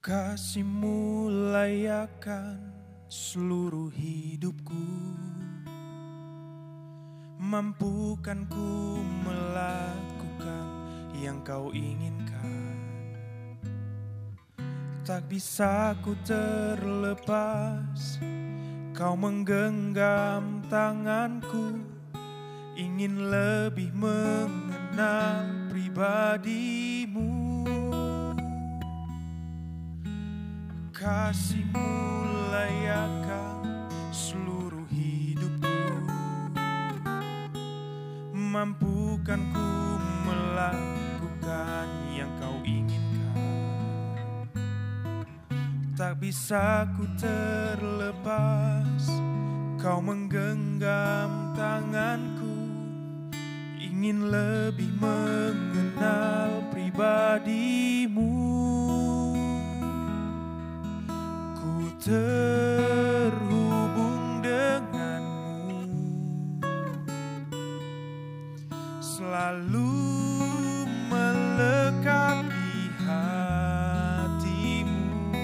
Kasih-Mu layakkan seluruh hidupku, mampukan ku melakukan yang Kau inginkan. Tak bisa ku terlepas, Kau menggenggam tanganku, ingin lebih mengenal pribadi-Mu. Kasih-Mu layakkan seluruh hidupku, mampukan ku melakukan yang Kau inginkan. Tak bisa ku terlepas, Kau menggenggam tanganku, ingin lebih mengenal pribadi-Mu. Ku terhubung dengan-Mu, selalu melekat di hati-Mu.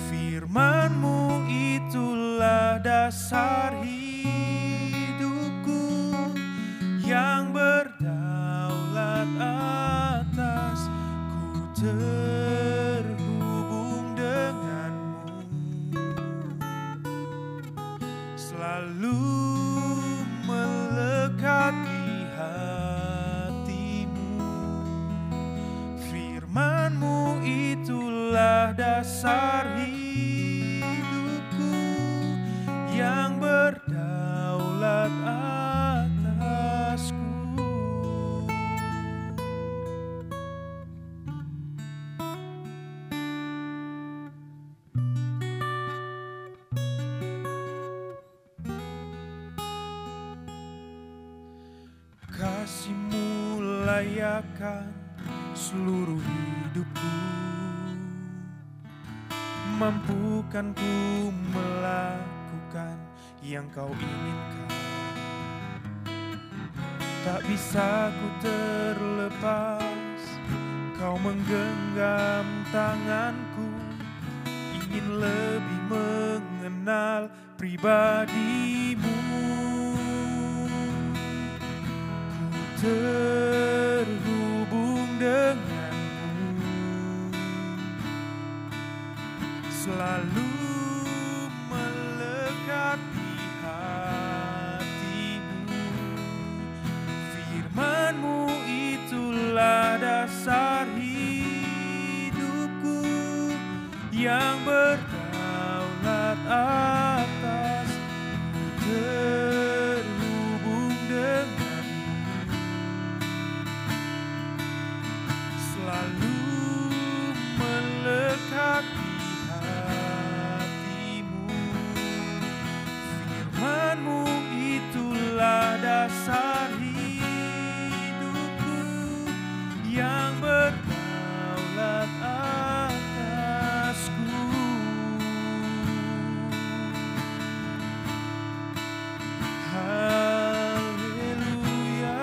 Firman-Mu itulah dasar hidupku, yang berdaulat atas. Ku terhubung dengan-Mu, selalu melekat di hati-Mu. Firman-Mu itulah dasar hidupku, yang berdaulat atasku. Kasih-Mu layakkan seluruh hidupku, mampukan ku melakukan yang Kau inginkan. Tak bisa ku terlepas, Kau menggenggam tanganku, ingin lebih mengenal pribadi-Mu. Ku terhubung dengan-Mu, selalu melekat di hati-Mu. Firman-Mu itulah dasar hidupku, yang berdaulat atas. Ku terhubung dengan-Mu, selalu melekat di hati-Mu. Firman-Mu itulah dasar hidupku, yang berdaulat atasku. Haleluya,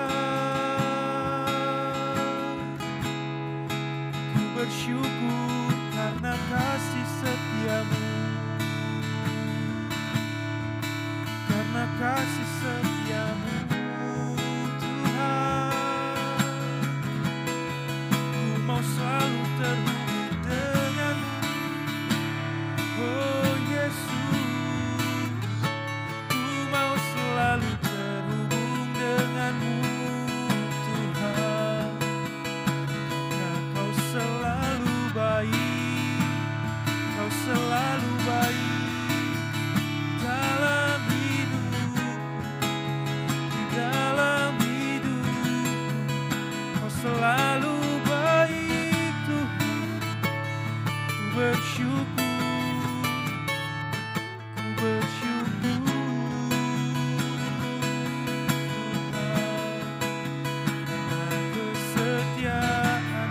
ku bersyukur karena kasih setia-Mu, karena kasih setia-Mu Tuhan. Ku mau selalu terhubung dengan-Mu, oh Yesus. Ku mau selalu terhubung dengan-Mu Tuhan, karena Kau selalu baik, Kau selalu baik dalam hidupku, di dalam hidupku. Kau selalu baik Tuhan. Ku bersyukur, ku bersyukur Tuhan, karena kesetiaan-Mu,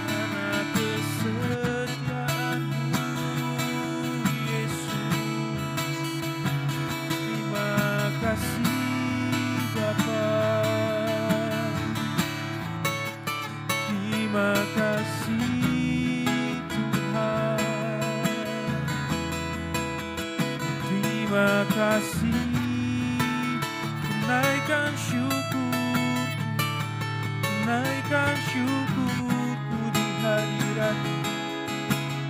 karena kesetiaan-Mu Yesus. Terima kasih. tunaikan syukurku di hadirat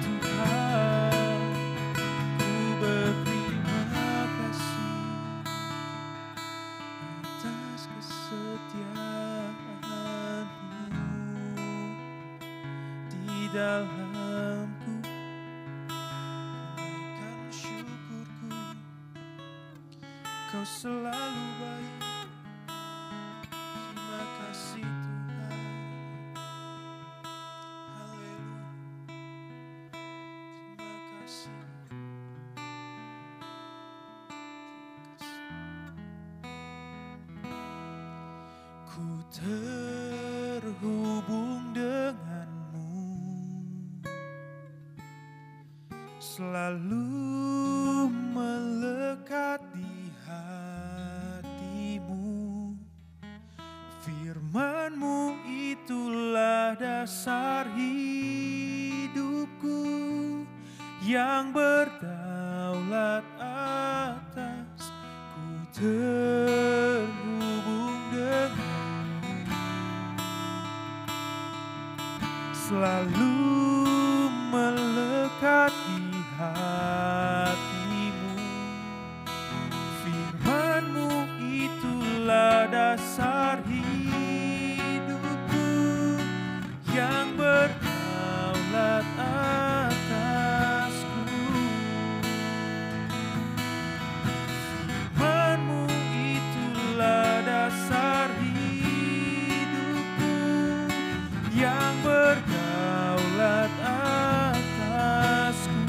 Tuhan. Ku berterima kasih atas kesetiaan-Mu di dalamku. Tunaikan syukurku, Kau selalu baik. Terima kasih Tuhan. Haleluya. Terima kasih. Ku terhubung denganmu, selalu melekat di hatimu. Firman-Mu itulah dasar hidupku, yang berdaulat atas. Ku terhubung denganmu, selalu melekat di hatimu. Firman-Mu itulah dasar hidupku, yang berdaulat atasku. Firman-Mu itulah dasar hidupku, yang berdaulat atasku.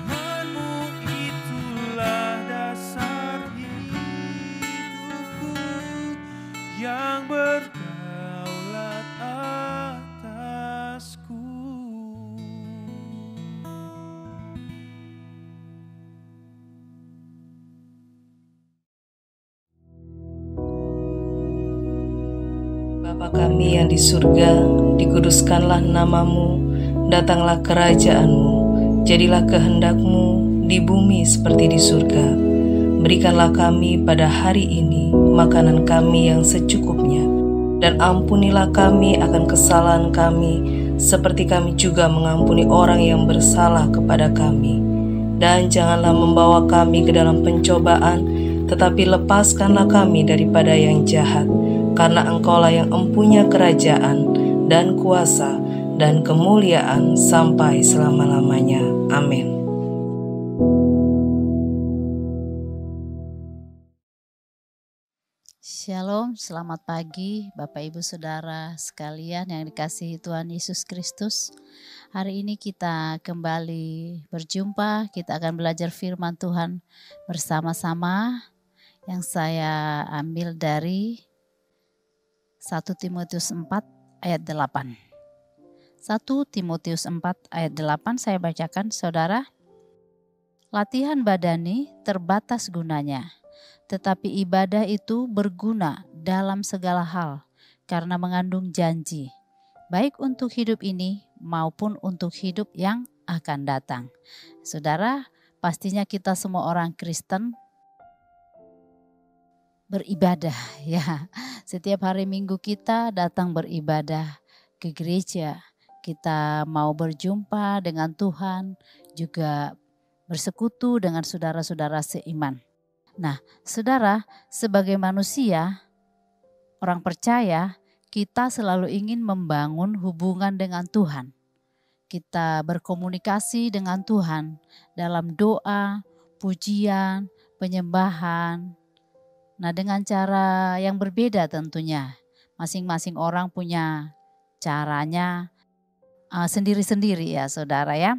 Firman-Mu itulah dasar hidupku, yang berdaulat atasku. Bapa kami yang di surga, dikuduskanlah nama-Mu, datanglah kerajaan-Mu, jadilah kehendak-Mu di bumi seperti di surga. Berikanlah kami pada hari ini makanan kami yang secukupnya, dan ampunilah kami akan kesalahan kami, seperti kami juga mengampuni orang yang bersalah kepada kami. Dan janganlah membawa kami ke dalam pencobaan, tetapi lepaskanlah kami daripada yang jahat. Karena Engkaulah yang empunya kerajaan dan kuasa dan kemuliaan sampai selama-lamanya. Amin. Shalom, selamat pagi Bapak Ibu Saudara sekalian yang dikasihi Tuhan Yesus Kristus. Hari ini kita kembali berjumpa, kita akan belajar firman Tuhan bersama-sama yang saya ambil dari 1 Timotius 4 ayat 8. 1 Timotius 4 ayat 8 saya bacakan saudara. Latihan badani terbatas gunanya, tetapi ibadah itu berguna dalam segala hal karena mengandung janji, baik untuk hidup ini maupun untuk hidup yang akan datang. Saudara, pastinya kita semua orang Kristen beribadah ya. Setiap hari Minggu kita datang beribadah ke gereja. Kita mau berjumpa dengan Tuhan, juga bersekutu dengan saudara-saudara seiman. Nah, saudara, sebagai manusia, orang percaya, kita selalu ingin membangun hubungan dengan Tuhan. Kita berkomunikasi dengan Tuhan dalam doa, pujian, penyembahan. Nah, dengan cara yang berbeda tentunya. Masing-masing orang punya caranya sendiri-sendiri ya saudara ya.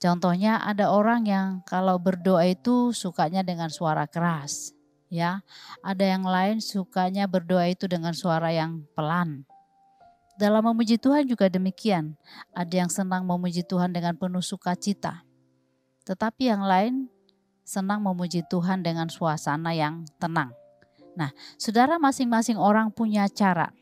Contohnya ada orang yang kalau berdoa itu sukanya dengan suara keras. Ya, ada yang lain sukanya berdoa itu dengan suara yang pelan. Dalam memuji Tuhan juga demikian. Ada yang senang memuji Tuhan dengan penuh sukacita. Tetapi yang lain senang memuji Tuhan dengan suasana yang tenang. Nah, saudara, masing-masing orang punya cara.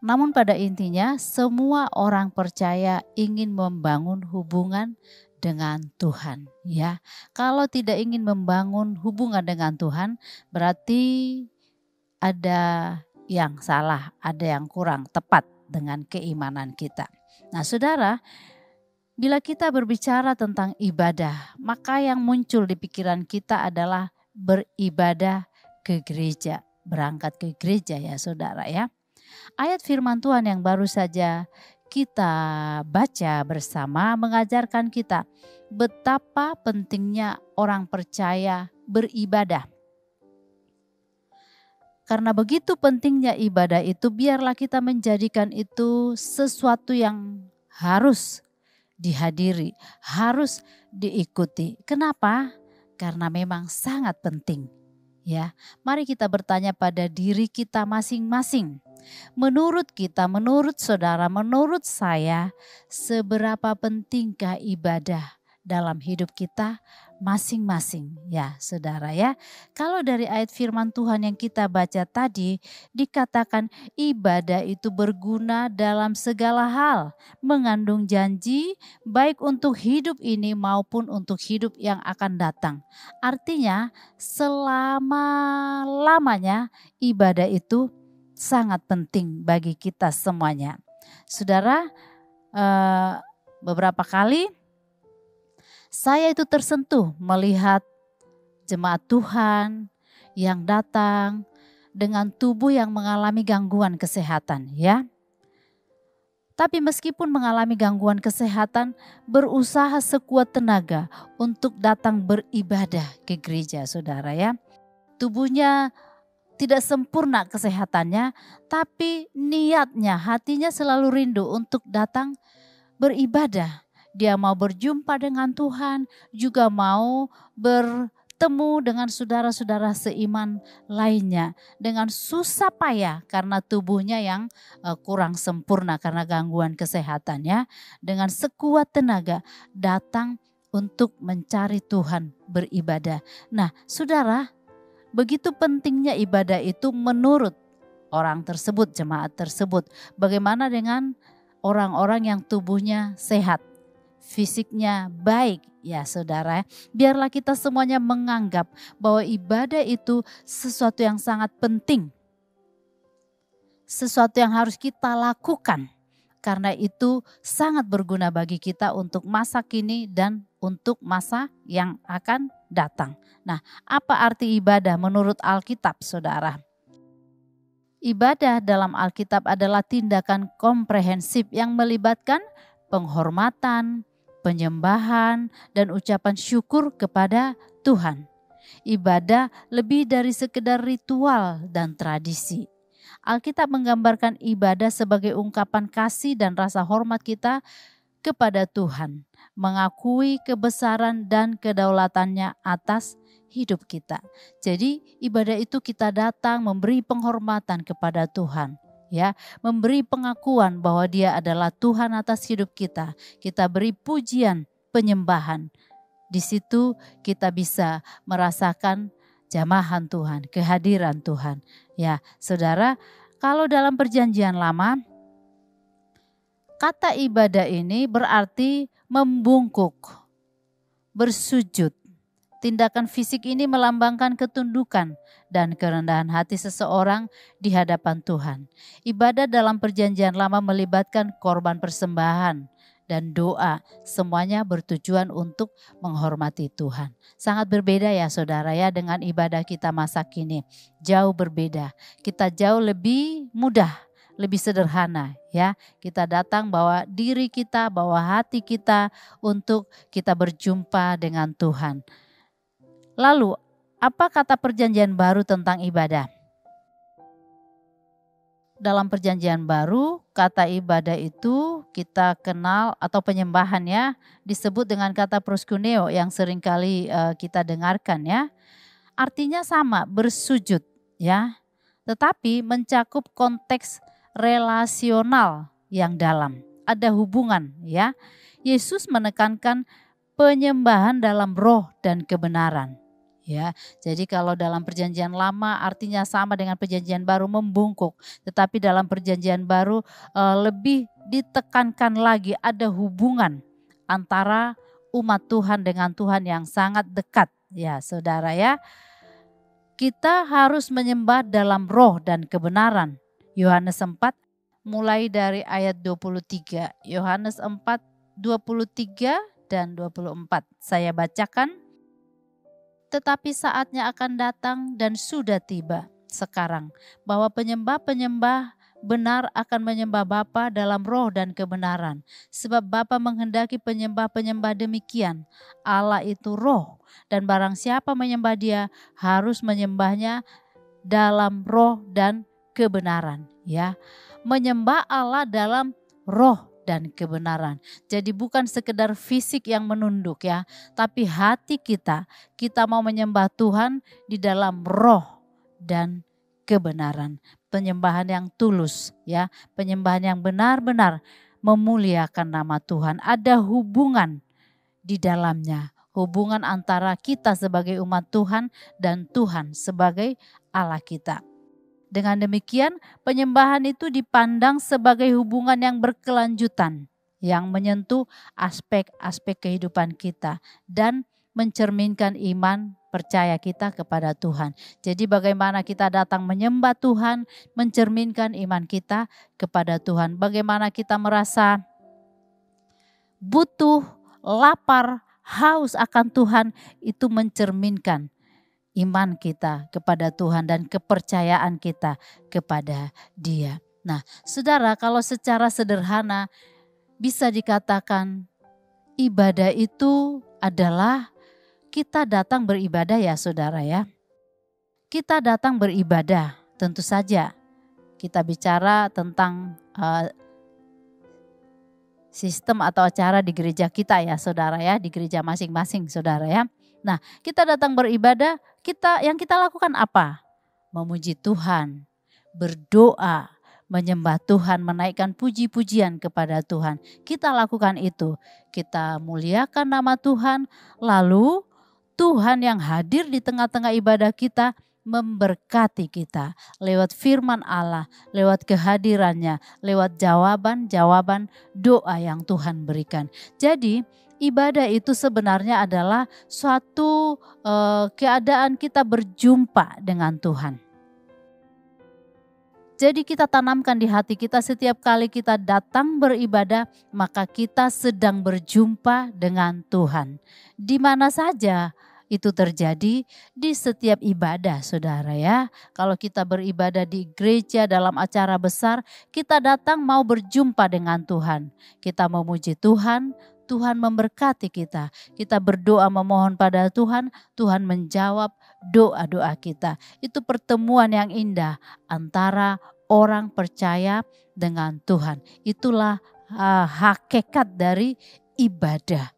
Namun pada intinya semua orang percaya ingin membangun hubungan dengan Tuhan, ya. Kalau tidak ingin membangun hubungan dengan Tuhan, berarti ada yang salah, ada yang kurang tepat dengan keimanan kita. Nah, saudara, bila kita berbicara tentang ibadah, maka yang muncul di pikiran kita adalah beribadah ke gereja, berangkat ke gereja ya saudara ya. Ayat firman Tuhan yang baru saja kita baca bersama mengajarkan kita betapa pentingnya orang percaya beribadah. Karena begitu pentingnya ibadah itu, biarlah kita menjadikan itu sesuatu yang harus dihadiri, harus diikuti. Kenapa? Karena memang sangat penting. Ya, mari kita bertanya pada diri kita masing-masing. Menurut kita, menurut saudara, menurut saya, seberapa pentingkah ibadah dalam hidup kita masing-masing ya saudara ya. Kalau dari ayat firman Tuhan yang kita baca tadi dikatakan ibadah itu berguna dalam segala hal, mengandung janji baik untuk hidup ini maupun untuk hidup yang akan datang. Artinya selama-lamanya ibadah itu sangat penting bagi kita semuanya. Saudara, beberapa kali saya itu tersentuh melihat jemaat Tuhan yang datang dengan tubuh yang mengalami gangguan kesehatan ya. Tapi meskipun mengalami gangguan kesehatan, berusaha sekuat tenaga untuk datang beribadah ke gereja saudara ya. Tubuhnya tidak sempurna kesehatannya, tapi niatnya, hatinya selalu rindu untuk datang beribadah. Dia mau berjumpa dengan Tuhan, juga mau bertemu dengan saudara-saudara seiman lainnya. Dengan susah payah karena tubuhnya yang kurang sempurna karena gangguan kesehatannya. Dengan sekuat tenaga datang untuk mencari Tuhan beribadah. Nah saudara, begitu pentingnya ibadah itu menurut orang tersebut, jemaat tersebut. Bagaimana dengan orang-orang yang tubuhnya sehat, fisiknya baik ya saudara. Biarlah kita semuanya menganggap bahwa ibadah itu sesuatu yang sangat penting. Sesuatu yang harus kita lakukan. Karena itu sangat berguna bagi kita untuk masa kini dan untuk masa yang akan datang. Nah, apa arti ibadah menurut Alkitab, saudara? Ibadah dalam Alkitab adalah tindakan komprehensif yang melibatkan penghormatan, penyembahan, dan ucapan syukur kepada Tuhan. Ibadah lebih dari sekedar ritual dan tradisi. Alkitab menggambarkan ibadah sebagai ungkapan kasih dan rasa hormat kita kepada Tuhan, mengakui kebesaran dan kedaulatannya atas hidup kita. Jadi ibadah itu kita datang memberi penghormatan kepada Tuhan, ya, memberi pengakuan bahwa Dia adalah Tuhan atas hidup kita. Kita beri pujian, penyembahan. Di situ kita bisa merasakan jamahan Tuhan, kehadiran Tuhan. Ya, saudara, kalau dalam perjanjian lama, kata ibadah ini berarti membungkuk, bersujud. Tindakan fisik ini melambangkan ketundukan dan kerendahan hati seseorang di hadapan Tuhan. Ibadah dalam perjanjian lama melibatkan korban persembahan dan doa. Semuanya bertujuan untuk menghormati Tuhan. Sangat berbeda ya saudara ya dengan ibadah kita masa kini. Jauh berbeda. Kita jauh lebih mudah, lebih sederhana ya. Kita datang bawa diri kita, bawa hati kita untuk kita berjumpa dengan Tuhan. Lalu, apa kata perjanjian baru tentang ibadah? Dalam perjanjian baru, kata ibadah itu kita kenal atau penyembahan ya, disebut dengan kata proskuneo yang seringkali kita dengarkan ya. Artinya sama, bersujud ya. Tetapi mencakup konteks relasional yang dalam. Ada hubungan ya. Yesus menekankan penyembahan dalam roh dan kebenaran. Ya, jadi kalau dalam perjanjian lama artinya sama dengan perjanjian baru membungkuk, tetapi dalam perjanjian baru lebih ditekankan lagi ada hubungan antara umat Tuhan dengan Tuhan yang sangat dekat. Ya saudara ya, kita harus menyembah dalam roh dan kebenaran. Yohanes 4 mulai dari ayat 23. Yohanes 4, 23 dan 24. Saya bacakan. Tetapi saatnya akan datang dan sudah tiba sekarang bahwa penyembah-penyembah benar akan menyembah Bapa dalam roh dan kebenaran. Sebab Bapa menghendaki penyembah-penyembah demikian. Allah itu roh, dan barang siapa menyembah Dia harus menyembahnya dalam roh dan kebenaran. Ya, menyembah Allah dalam roh dan kebenaran. Jadi bukan sekedar fisik yang menunduk ya, tapi hati kita mau menyembah Tuhan di dalam roh dan kebenaran. Penyembahan yang tulus ya, penyembahan yang benar-benar memuliakan nama Tuhan. Ada hubungan di dalamnya, hubungan antara kita sebagai umat Tuhan dan Tuhan sebagai Allah kita. Dengan demikian, penyembahan itu dipandang sebagai hubungan yang berkelanjutan, yang menyentuh aspek-aspek kehidupan kita dan mencerminkan iman percaya kita kepada Tuhan. Jadi bagaimana kita datang menyembah Tuhan, mencerminkan iman kita kepada Tuhan. Bagaimana kita merasa butuh, lapar, haus akan Tuhan, itu mencerminkan iman kita kepada Tuhan dan kepercayaan kita kepada Dia. Nah, saudara, kalau secara sederhana bisa dikatakan ibadah itu adalah kita datang beribadah ya saudara ya. Kita datang beribadah, tentu saja kita bicara tentang sistem atau acara di gereja kita ya saudara ya, di gereja masing-masing saudara ya. Nah, kita datang beribadah, yang kita lakukan apa? Memuji Tuhan, berdoa, menyembah Tuhan, menaikkan puji-pujian kepada Tuhan. Kita lakukan itu, kita muliakan nama Tuhan, lalu Tuhan yang hadir di tengah-tengah ibadah kita memberkati kita lewat firman Allah, lewat kehadirannya, lewat jawaban-jawaban doa yang Tuhan berikan. Jadi ibadah itu sebenarnya adalah suatu keadaan kita berjumpa dengan Tuhan. Jadi kita tanamkan di hati kita setiap kali kita datang beribadah, maka kita sedang berjumpa dengan Tuhan. Di mana saja itu terjadi, di setiap ibadah saudara ya. Kalau kita beribadah di gereja dalam acara besar, kita datang mau berjumpa dengan Tuhan. Kita memuji Tuhan, Tuhan memberkati kita. Kita berdoa memohon pada Tuhan, Tuhan menjawab doa-doa kita. Itu pertemuan yang indah antara orang percaya dengan Tuhan. Itulah hakikat dari ibadah.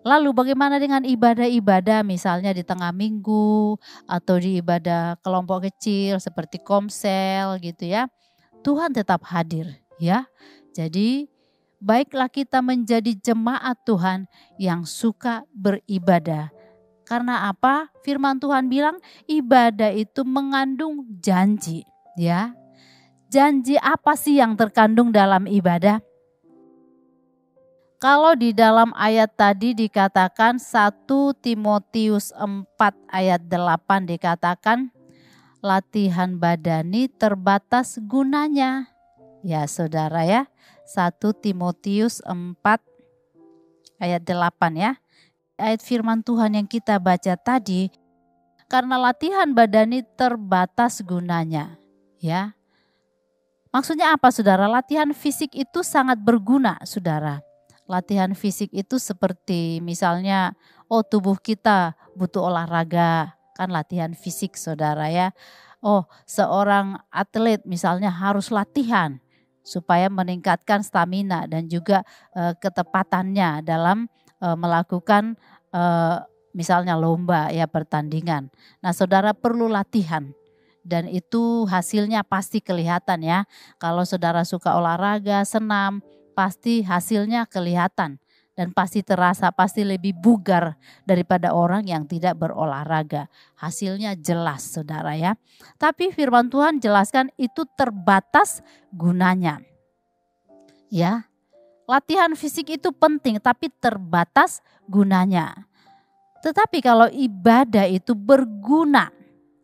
Lalu bagaimana dengan ibadah-ibadah misalnya di tengah minggu atau di ibadah kelompok kecil seperti komsel gitu ya. Tuhan tetap hadir ya. Jadi baiklah kita menjadi jemaat Tuhan yang suka beribadah. Karena apa? Firman Tuhan bilang ibadah itu mengandung janji ya. Janji apa sih yang terkandung dalam ibadah? Kalau di dalam ayat tadi dikatakan 1 Timotius 4 ayat 8 dikatakan latihan badani terbatas gunanya. Ya saudara ya, 1 Timotius 4 ayat 8 ya. Ayat firman Tuhan yang kita baca tadi, karena latihan badani terbatas gunanya. Ya. Maksudnya apa saudara? Latihan fisik itu sangat berguna saudara. Latihan fisik itu seperti misalnya, tubuh kita butuh olahraga, kan latihan fisik saudara ya. Seorang atlet misalnya harus latihan supaya meningkatkan stamina dan juga ketepatannya dalam melakukan misalnya lomba ya, pertandingan. Nah saudara perlu latihan. Dan itu hasilnya pasti kelihatan ya. Kalau saudara suka olahraga, senam, pasti hasilnya kelihatan. Dan pasti terasa, pasti lebih bugar daripada orang yang tidak berolahraga. Hasilnya jelas saudara ya. Tapi firman Tuhan jelaskan itu terbatas gunanya. Ya, Latihan fisik itu penting tapi terbatas gunanya. Tetapi kalau ibadah itu berguna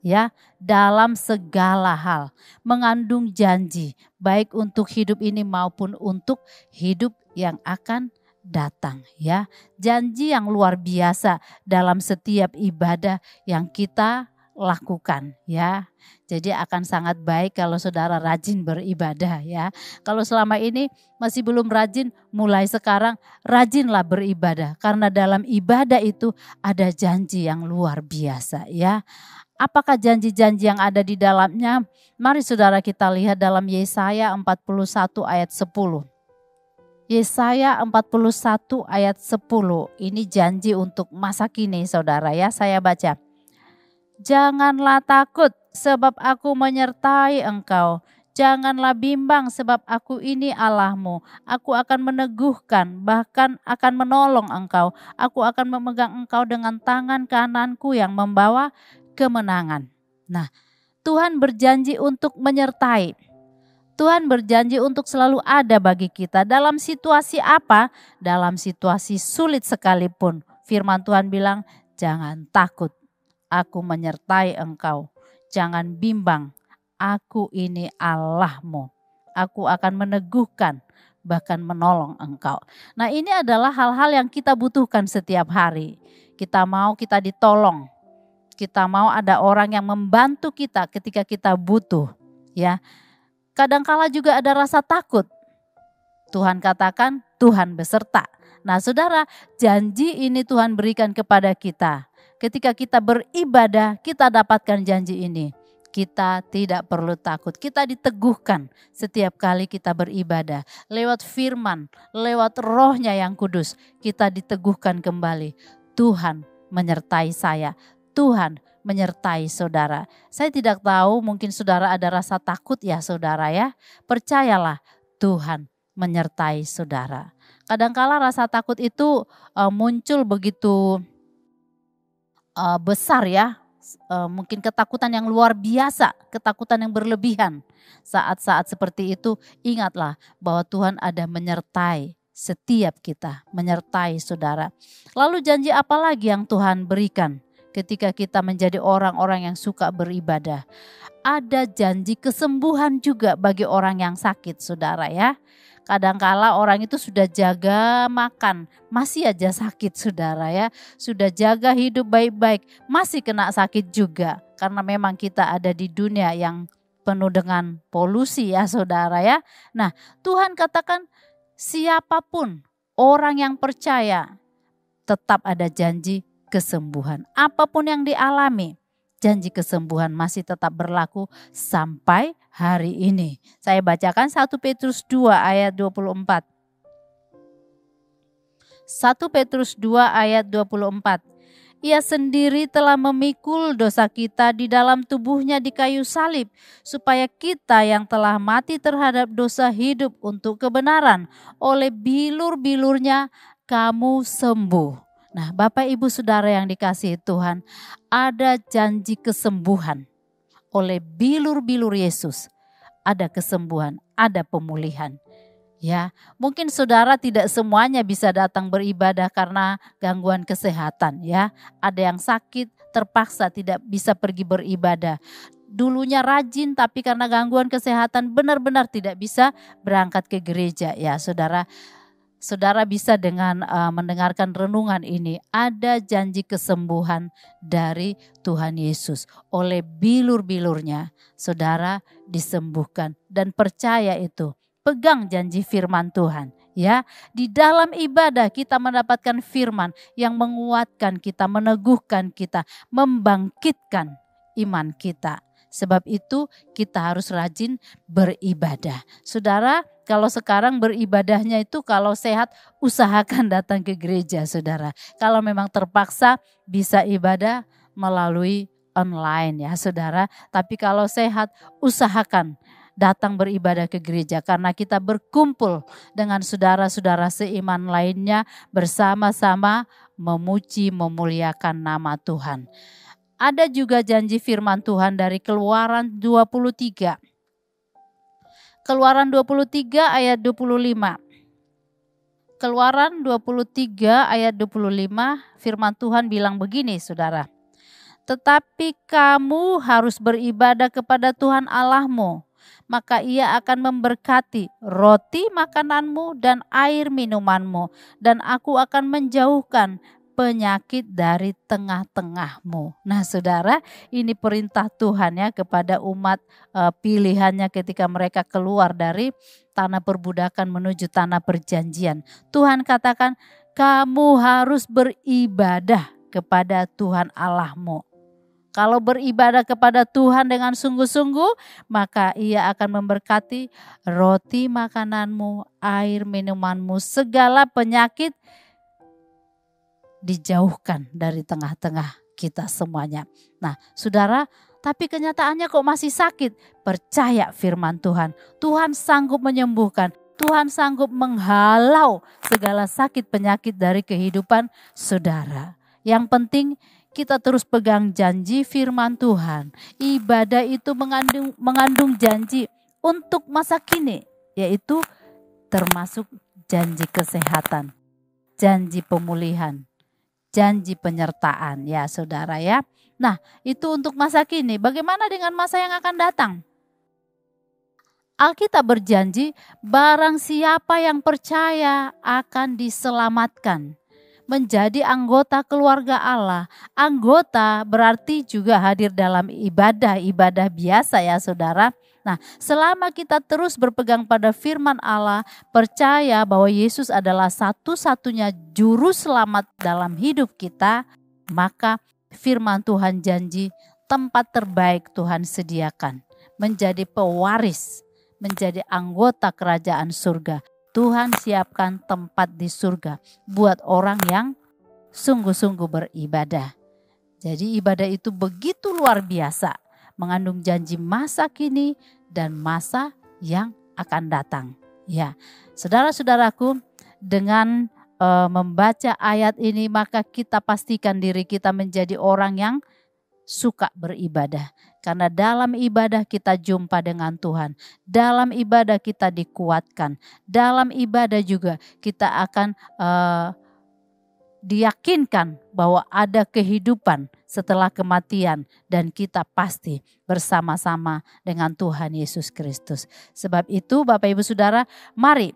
ya dalam segala hal, mengandung janji baik untuk hidup ini maupun untuk hidup yang akan datang ya. Janji yang luar biasa dalam setiap ibadah yang kita lakukan ya. Jadi akan sangat baik kalau saudara rajin beribadah ya. Kalau selama ini masih belum rajin, mulai sekarang rajinlah beribadah. Karena dalam ibadah itu ada janji yang luar biasa ya. Apakah janji-janji yang ada di dalamnya? Mari saudara kita lihat dalam Yesaya 41 ayat 10. Yesaya 41 ayat 10. Ini janji untuk masa kini saudara ya, saya baca. Janganlah takut sebab aku menyertai engkau. Janganlah bimbang sebab aku ini Allahmu. Aku akan meneguhkan, bahkan akan menolong engkau. Aku akan memegang engkau dengan tangan kananku yang membawa kemenangan. Nah, Tuhan berjanji untuk menyertai. Tuhan berjanji untuk selalu ada bagi kita. Dalam situasi apa? Dalam situasi sulit sekalipun. Firman Tuhan bilang, jangan takut. Aku menyertai engkau. Jangan bimbang. Aku ini Allahmu. Aku akan meneguhkan, bahkan menolong engkau. Nah, ini adalah hal-hal yang kita butuhkan setiap hari. Kita mau kita ditolong. Kita mau ada orang yang membantu kita ketika kita butuh. Ya, kadangkala juga ada rasa takut. Tuhan katakan, Tuhan beserta. Nah, saudara, janji ini Tuhan berikan kepada kita. Ketika kita beribadah, kita dapatkan janji ini. Kita tidak perlu takut. Kita diteguhkan setiap kali kita beribadah. Lewat firman, lewat rohnya yang kudus, kita diteguhkan kembali. Tuhan menyertai saya. Tuhan menyertai saudara. Saya tidak tahu, mungkin saudara ada rasa takut ya saudara ya. Percayalah, Tuhan menyertai saudara. Kadangkala rasa takut itu muncul begitu besar ya, mungkin ketakutan yang luar biasa, ketakutan yang berlebihan. Saat-saat seperti itu ingatlah bahwa Tuhan ada menyertai setiap kita, menyertai saudara. Lalu janji apa lagi yang Tuhan berikan ketika kita menjadi orang-orang yang suka beribadah? Ada janji kesembuhan juga bagi orang yang sakit saudara ya. Kadangkala orang itu sudah jaga makan, masih aja sakit saudara ya. Sudah jaga hidup baik-baik, masih kena sakit juga. Karena memang kita ada di dunia yang penuh dengan polusi ya saudara ya. Nah, Tuhan katakan siapapun orang yang percaya tetap ada janji kesembuhan. Apapun yang dialami, janji kesembuhan masih tetap berlaku sampai hari ini. Saya bacakan 1 Petrus 2 ayat 24. 1 Petrus 2 ayat 24. Ia sendiri telah memikul dosa kita di dalam tubuhnya di kayu salib, supaya kita yang telah mati terhadap dosa hidup untuk kebenaran. Oleh bilur-bilurnya kamu sembuh. Nah, Bapak Ibu Saudara yang dikasihi Tuhan, ada janji kesembuhan. Oleh bilur-bilur Yesus ada kesembuhan, ada pemulihan. Ya, mungkin saudara tidak semuanya bisa datang beribadah karena gangguan kesehatan ya. Ada yang sakit, terpaksa tidak bisa pergi beribadah. Dulunya rajin tapi karena gangguan kesehatan benar-benar tidak bisa berangkat ke gereja ya saudara. Saudara bisa dengan mendengarkan renungan ini, ada janji kesembuhan dari Tuhan Yesus. Oleh bilur-bilurnya, saudara disembuhkan dan percaya itu. Pegang janji firman Tuhan. Ya, di dalam ibadah kita mendapatkan firman yang menguatkan kita, meneguhkan kita, membangkitkan iman kita. Sebab itu kita harus rajin beribadah. Saudara, kalau sekarang beribadahnya itu kalau sehat usahakan datang ke gereja saudara. Kalau memang terpaksa bisa ibadah melalui online ya saudara. Tapi kalau sehat usahakan datang beribadah ke gereja. Karena kita berkumpul dengan saudara-saudara seiman lainnya bersama-sama memuji memuliakan nama Tuhan. Ada juga janji firman Tuhan dari Keluaran 23. Keluaran 23 ayat 25. Keluaran 23 ayat 25 firman Tuhan bilang begini saudara. Tetapi kamu harus beribadah kepada Tuhan Allahmu, maka Ia akan memberkati roti makananmu dan air minumanmu, dan aku akan menjauhkan penyakit dari tengah-tengahmu. Nah saudara, ini perintah Tuhan ya kepada umat pilihannya ketika mereka keluar dari tanah perbudakan menuju tanah perjanjian. Tuhan katakan, kamu harus beribadah kepada Tuhan Allahmu. Kalau beribadah kepada Tuhan dengan sungguh-sungguh, maka Ia akan memberkati roti makananmu, air minumanmu, segala penyakit dijauhkan dari tengah-tengah kita semuanya. Nah, saudara, tapi kenyataannya kok masih sakit? Percaya firman Tuhan. Tuhan sanggup menyembuhkan. Tuhan sanggup menghalau segala sakit penyakit dari kehidupan saudara. Yang penting kita terus pegang janji firman Tuhan. Ibadah itu mengandung janji untuk masa kini, yaitu termasuk janji kesehatan, janji pemulihan, janji penyertaan ya saudara ya. Nah itu untuk masa kini. Bagaimana dengan masa yang akan datang? Alkitab berjanji barang siapa yang percaya akan diselamatkan. Menjadi anggota keluarga Allah. Anggota berarti juga hadir dalam ibadah biasa ya saudara. Nah selama kita terus berpegang pada firman Allah, percaya bahwa Yesus adalah satu-satunya juru selamat dalam hidup kita, maka firman Tuhan janji tempat terbaik Tuhan sediakan. Menjadi pewaris, menjadi anggota kerajaan surga. Tuhan siapkan tempat di surga buat orang yang sungguh-sungguh beribadah. Jadi ibadah itu begitu luar biasa, mengandung janji masa kini dan masa yang akan datang. Ya, saudara-saudaraku, dengan membaca ayat ini maka kita pastikan diri kita menjadi orang yang suka beribadah. Karena dalam ibadah kita jumpa dengan Tuhan. Dalam ibadah kita dikuatkan. Dalam ibadah juga kita akan diyakinkan bahwa ada kehidupan setelah kematian. Dan kita pasti bersama-sama dengan Tuhan Yesus Kristus. Sebab itu Bapak Ibu Saudara, mari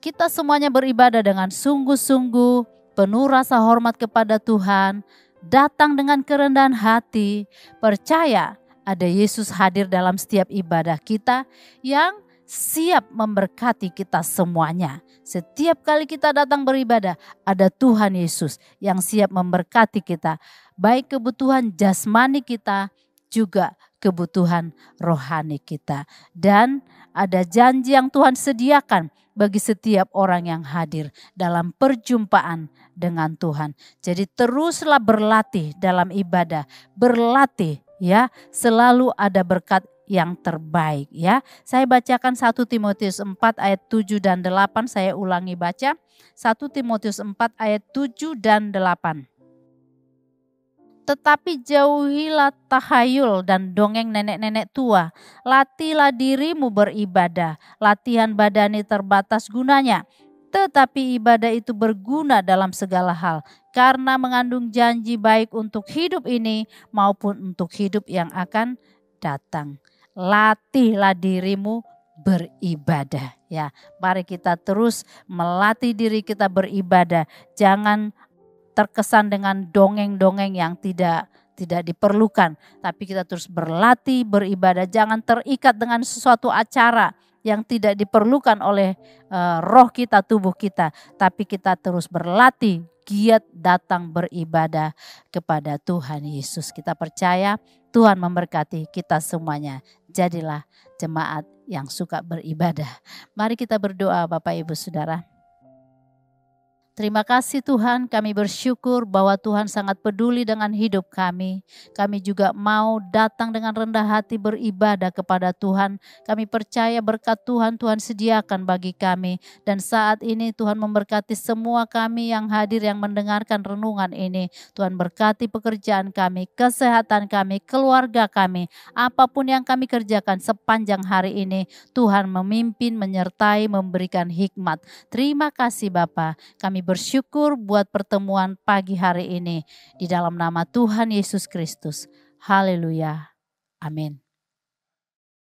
kita semuanya beribadah dengan sungguh-sungguh, penuh rasa hormat kepada Tuhan. Datang dengan kerendahan hati, percaya ada Yesus hadir dalam setiap ibadah kita yang siap memberkati kita semuanya. Setiap kali kita datang beribadah, ada Tuhan Yesus yang siap memberkati kita. Baik kebutuhan jasmani kita, juga kebutuhan rohani kita. Dan ada janji yang Tuhan sediakan bagi setiap orang yang hadir dalam perjumpaan dengan Tuhan. Jadi teruslah berlatih dalam ibadah, berlatih ya, selalu ada berkat yang terbaik ya. Saya bacakan 1 Timotius 4 ayat 7 dan 8, saya ulangi baca. 1 Timotius 4 ayat 7 dan 8. Tetapi jauhilah tahayul dan dongeng nenek-nenek tua. Latihlah dirimu beribadah. Latihan badani terbatas gunanya. Tetapi ibadah itu berguna dalam segala hal. Karena mengandung janji baik untuk hidup ini maupun untuk hidup yang akan datang. Latihlah dirimu beribadah. Ya, mari kita terus melatih diri kita beribadah. Jangan terkesan dengan dongeng-dongeng yang tidak diperlukan. Tapi kita terus berlatih, beribadah. Jangan terikat dengan sesuatu acara yang tidak diperlukan oleh roh kita, tubuh kita. Tapi kita terus berlatih, giat datang beribadah kepada Tuhan Yesus. Kita percaya Tuhan memberkati kita semuanya. Jadilah jemaat yang suka beribadah. Mari kita berdoa Bapak Ibu Saudara. Terima kasih Tuhan, kami bersyukur bahwa Tuhan sangat peduli dengan hidup kami. Kami juga mau datang dengan rendah hati beribadah kepada Tuhan. Kami percaya berkat Tuhan, Tuhan sediakan bagi kami. Dan saat ini Tuhan memberkati semua kami yang hadir, yang mendengarkan renungan ini. Tuhan berkati pekerjaan kami, kesehatan kami, keluarga kami. Apapun yang kami kerjakan sepanjang hari ini, Tuhan memimpin, menyertai, memberikan hikmat. Terima kasih Bapa. Kami bersyukur buat pertemuan pagi hari ini. Di dalam nama Tuhan Yesus Kristus. Haleluya. Amin.